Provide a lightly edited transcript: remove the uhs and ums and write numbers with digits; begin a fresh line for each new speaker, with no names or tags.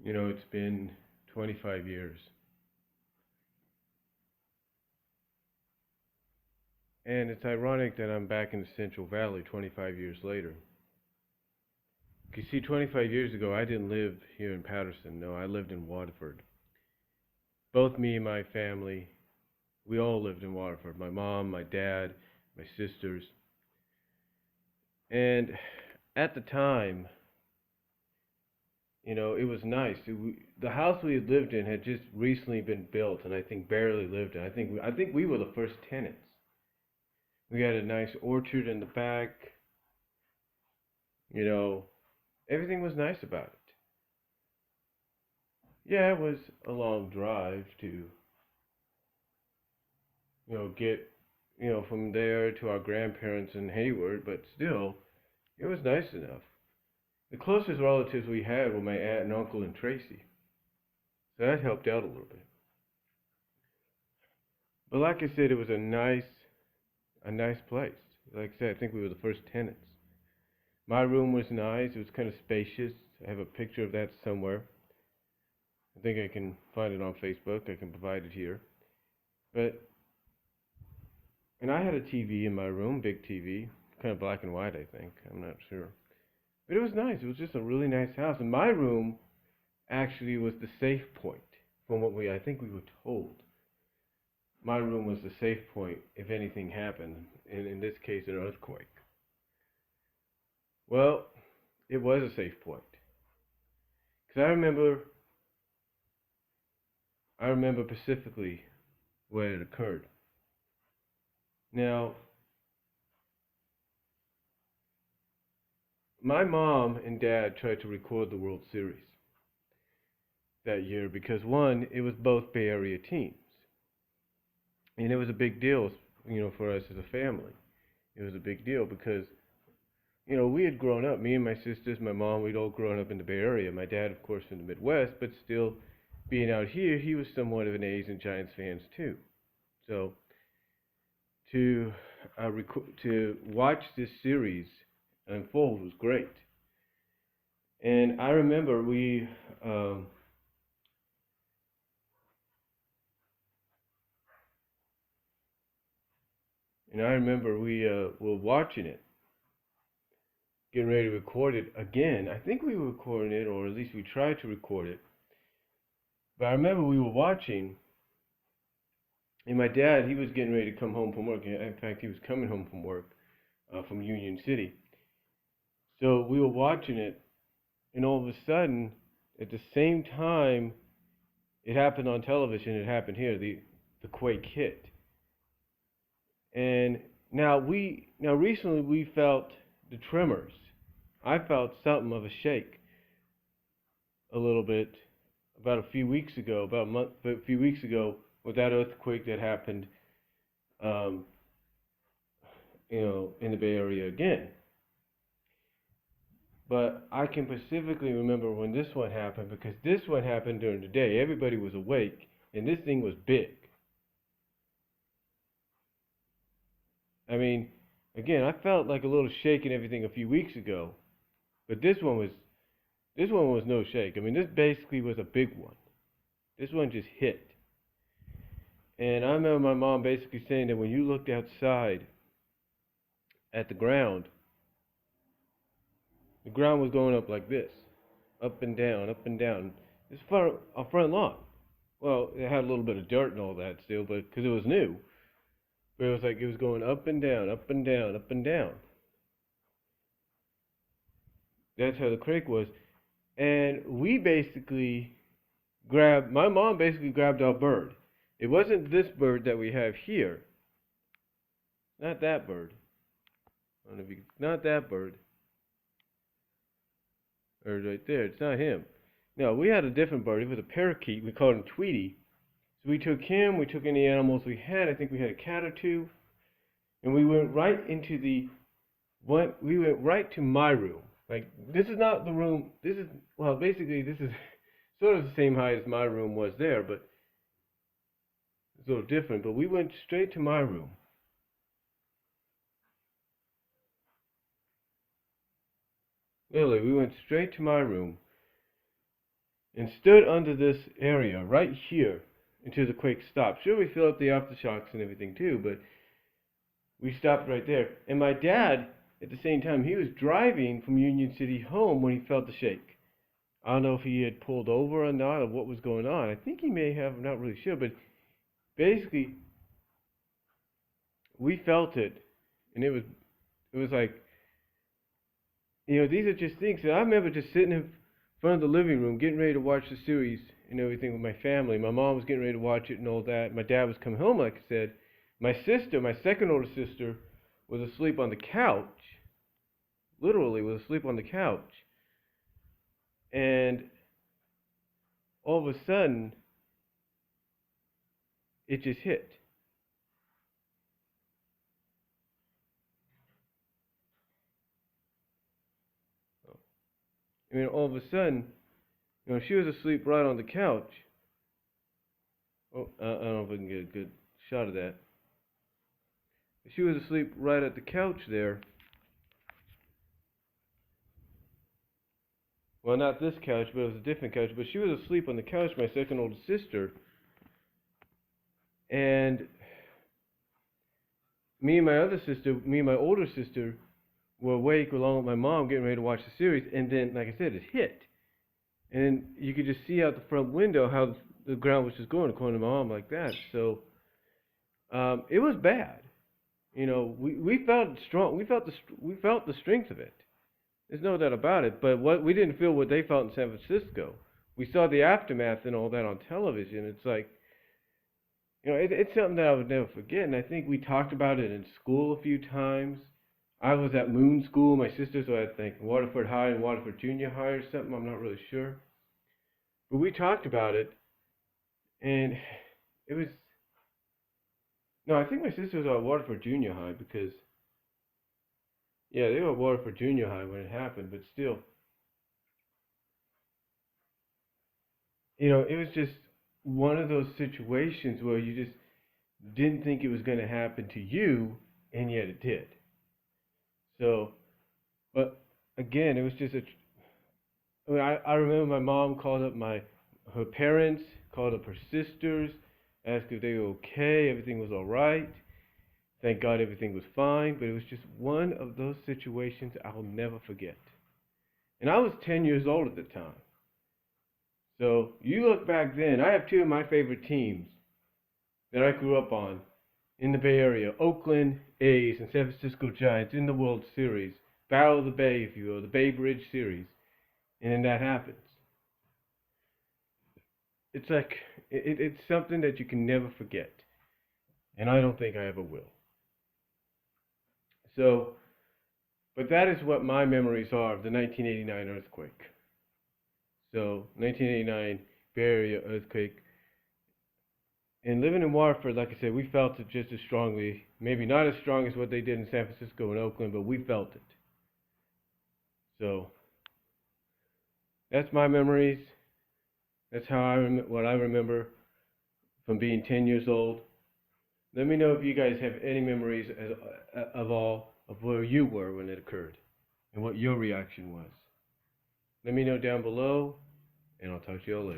It's been 25 years. And it's ironic that I'm back in the Central Valley 25 years later. You see, 25 years ago, I didn't live here in Patterson. No, I lived in Waterford. Both me and my family, we all lived in Waterford. My mom, my dad, my sisters. And at the time, it was nice. The house we had lived in had just recently been built, and I think barely lived in. I think we were the first tenants. We had a nice orchard in the back. You know, everything was nice about it. Yeah, it was a long drive to, get, from there to our grandparents in Hayward, but still, it was nice enough. The closest relatives we had were my aunt and uncle in Tracy, so that helped out a little bit. But like I said, it was a nice place. Like I said, I think we were the first tenants. My room was nice. It was kind of spacious. I have a picture of that somewhere. I think I can find it on Facebook. I can provide it here. But And I had a TV in my room, big TV, kind of black and white, I think. I'm not sure. But it was nice. It was just a really nice house. And my room actually was the safe point from what I think we were told. My room was the safe point if anything happened, and in this case, an earthquake. Well, it was a safe point. Because I remember specifically where it occurred. Now, my mom and dad tried to record the World Series that year because one, it was both Bay Area teams, and it was a big deal, for us as a family. It was a big deal because we had grown up. Me and my sisters, my mom, we'd all grown up in the Bay Area. My dad, of course, in the Midwest, but still, being out here, he was somewhat of an A's and Giants fans too. So to to watch this series unfold was great. And I remember um, we were watching it, getting ready to record it again. I think we were recording it, or at least we tried to record it. But I remember we were watching, and my dad, he was getting ready to come home from work. In fact, he was coming home from work from Union City. So we were watching it, and all of a sudden, at the same time it happened on television, it happened here. The quake hit, and now recently we felt the tremors. I felt something of a shake a little bit about a few weeks ago, a few weeks ago, with that earthquake that happened, um, in the Bay Area again. But I can specifically remember when this one happened because this one happened during the day. Everybody was awake, and this thing was big. I mean, again, I felt like a little shake and everything a few weeks ago, but this one was no shake. I mean, this basically was a big one. This one just hit. And I remember my mom basically saying that when you looked outside at the ground was going up like this, up and down, up and down. It's our front lawn. Well, it had a little bit of dirt and all that still, but because it was new, but it was like it was going up and down, up and down, up and down. That's how the creek was, and my mom basically grabbed our bird. It wasn't this bird that we have here, not that bird. I don't know if you, not that bird, or right there. It's not him. No, we had a different bird. It was a parakeet. We called him Tweety. So we took him. We took any animals we had. I think we had a cat or two, and we went right into the one. We went right to my room. Like this is not the room. This is well, basically this is sort of the same height as my room was there, but it's a little different. But we went straight to my room. Literally, we went straight to my room, and stood under this area right here until the quake stopped. Sure, we felt the aftershocks and everything too, but we stopped right there. And my dad, at the same time, he was driving from Union City home when he felt the shake. I don't know if he had pulled over or not, or what was going on. I think he may have, I'm not really sure, but basically, we felt it, and it was like, these are just things that I remember just sitting in front of the living room, getting ready to watch the series and everything with my family. My mom was getting ready to watch it and all that. My dad was coming home, like I said. My sister, my second older sister, was asleep on the couch. Literally was asleep on the couch. And all of a sudden, it just hit. I mean, all of a sudden, she was asleep right on the couch. Oh, I don't know if I can get a good shot of that. She was asleep right at the couch there. Well, not this couch, but it was a different couch. But she was asleep on the couch, my second oldest sister. And me and my older sister, were awake along with my mom getting ready to watch the series. And then, like I said, it hit. And then you could just see out the front window how the ground was just going, according to my mom, like that. So it was bad. We felt strong. We felt the strength of it. There's no doubt about it. But we didn't feel what they felt in San Francisco. We saw the aftermath and all that on television. It's like, it's something that I would never forget. And I think we talked about it in school a few times. I was at Moon School. My sisters were at, I think, Waterford High and Waterford Junior High or something. I'm not really sure. But we talked about it. And it was... No, I think my sisters were at Waterford Junior High because... Yeah, they were at Waterford Junior High when it happened. But still... it was just one of those situations where you just didn't think it was going to happen to you, and yet it did. So, but again, it was just I remember my mom called up her parents, called up her sisters, asked if they were okay, everything was all right. Thank God everything was fine, but it was just one of those situations I'll never forget. And I was 10 years old at the time. So you look back then, I have two of my favorite teams that I grew up on in the Bay Area, Oakland A's and San Francisco Giants in the World Series, Battle of the Bay, if you will, the Bay Bridge Series, and then that happens. It's like, it's something that you can never forget, and I don't think I ever will. So, but that is what my memories are of the 1989 earthquake. So, 1989 Bay Area earthquake. And living in Waterford, like I said, we felt it just as strongly. Maybe not as strong as what they did in San Francisco and Oakland, but we felt it. So, that's my memories. That's what I remember from being 10 years old. Let me know if you guys have any memories of where you were when it occurred and what your reaction was. Let me know down below, and I'll talk to you all later.